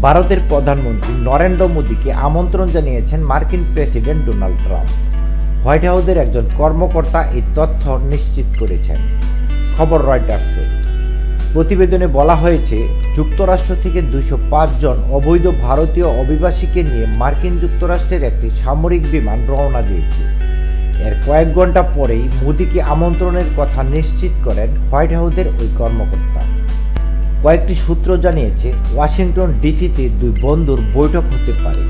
ভারতের প্রধানমন্ত্রী নরেন্দ্র মোদীকে আমন্ত্রণ জানিয়েছেন মার্কিন প্রেসিডেন্ট ডোনাল্ড ট্রাম্প। হোয়াইট হাউসের একজন কর্মকর্তা এই তথ্য নিশ্চিত করেছেন। খবর রয়টার্সের। প্রতিবেদনে বলা হয়েছে, যুক্তরাষ্ট্র থেকে 205 জন অবৈধ ভারতীয় অভিবাসীকে নিয়ে মার্কিন যুক্তরাষ্ট্রের একটি সামরিক বিমান রওনা দিয়েছে। এর কয়েক ঘন্টা পরেই মোদীকে আমন্ত্রণের কথা নিশ্চিত করেন হোয়াইট হাউসের ওই কর্মকর্তা। কয়েকটি সূত্র জানিয়েছে, ওয়াশিংটন ডিসিতে দুই বন্ধুর বৈঠক হতে পারে।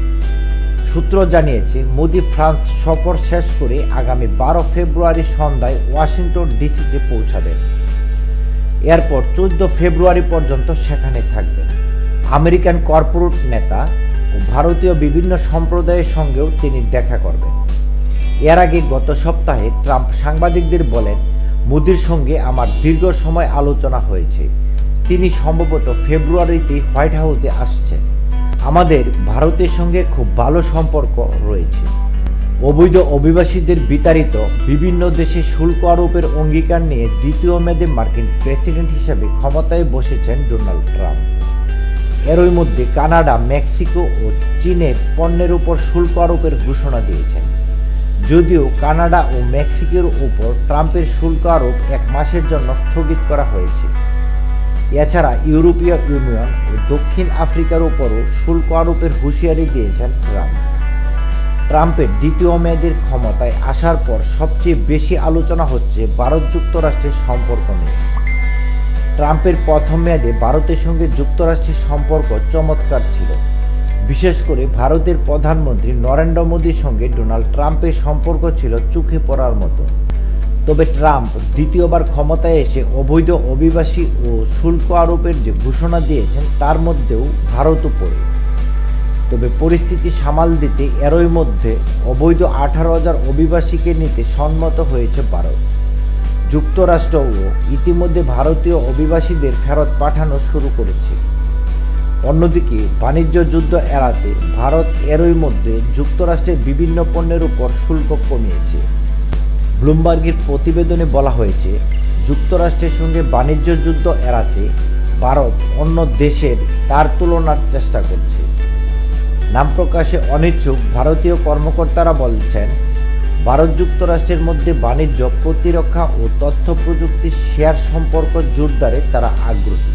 সূত্র জানিয়েছে, মোদি ফ্রান্স সফর শেষ করে আগামী 12 ফেব্রুয়ারি সন্ধ্যায় ওয়াশিংটন ডিসিতে পৌঁছাবেন। এরপর 14 ফেব্রুয়ারি পর্যন্ত সেখানে থাকবেন। আমেরিকান কর্পোরেট নেতা ও ভারতীয় বিভিন্ন সম্প্রদায়ের সঙ্গেও তিনি দেখা করবেন। এর আগে গত সপ্তাহে ট্রাম্প সাংবাদিকদের বলেন, মোদির সঙ্গে আমার দীর্ঘ সময় আলোচনা হয়েছে। তিনি সম্ভবত ফেব্রুয়ারিতে হোয়াইট হাউসে আসছেন। আমাদের ভারতের সঙ্গে খুব ভালো সম্পর্ক রয়েছে। অবৈধ অভিবাসীদের বিতাড়িত বিভিন্ন দেশে শুল্ক আরোপের অঙ্গীকার নিয়ে দ্বিতীয় মেয়াদে মার্কিন প্রেসিডেন্ট হিসেবে ক্ষমতায় বসেছেন ডোনাল্ড ট্রাম্প। এরই মধ্যে কানাডা, মেক্সিকো ও চীনের পণ্যের উপর শুল্ক আরোপের ঘোষণা দিয়েছেন। যদিও কানাডা ও মেক্সিকোর উপর ট্রাম্পের শুল্ক আরোপ 1 মাসের জন্য স্থগিত করা হয়েছে। এছাড়া ইউরোপীয় ইউনিয়ন ও দক্ষিণ আফ্রিকার উপরও শুল্ক আরোপের হুঁশিয়ারি দিয়েছেন ট্রাম্প। ট্রাম্পের দ্বিতীয় মেয়াদের ক্ষমতায় আসার পর সবচেয়ে বেশি আলোচনা হচ্ছে ভারত যুক্তরাষ্ট্রের সম্পর্ক নিয়ে। ট্রাম্পের প্রথম মেয়াদে ভারতের সঙ্গে যুক্তরাষ্ট্রের সম্পর্ক চমৎকার ছিল। বিশেষ করে ভারতের প্রধানমন্ত্রী নরেন্দ্র মোদীর সঙ্গে ডোনাল্ড ট্রাম্পের সম্পর্ক ছিল চোখে পড়ার মতো। তবে ট্রাম্প দ্বিতীয়বার ক্ষমতায় এসে অবৈধ অভিবাসী ও শুল্ক আরোপের যে ঘোষণা দিয়েছেন তার মধ্যেও ভারতও পড়ে। তবে পরিস্থিতি সামাল দিতে এরই মধ্যে অবৈধ 18,000 অভিবাসীকে নিতে সম্মত হয়েছে ভারত। যুক্তরাষ্ট্রও ইতিমধ্যে ভারতীয় অভিবাসীদের ফেরত পাঠানো শুরু করেছে। অন্যদিকে বাণিজ্য যুদ্ধ এড়াতে ভারত এরই মধ্যে যুক্তরাষ্ট্রের বিভিন্ন পণ্যের উপর শুল্ক কমিয়েছে। ব্লুমবার্গের প্রতিবেদনে বলা হয়েছে, যুক্তরাষ্ট্রের সঙ্গে বাণিজ্য যুদ্ধ এড়াতে ভারত অন্য দেশের তার তুলনার চেষ্টা করছে। নাম প্রকাশে অনিচ্ছুক ভারতীয় কর্মকর্তারা বলছেন, ভারত যুক্তরাষ্ট্রের মধ্যে বাণিজ্য, প্রতিরক্ষা ও তথ্য প্রযুক্তির শেয়ার সম্পর্ক জোরদারে তারা আগ্রহী।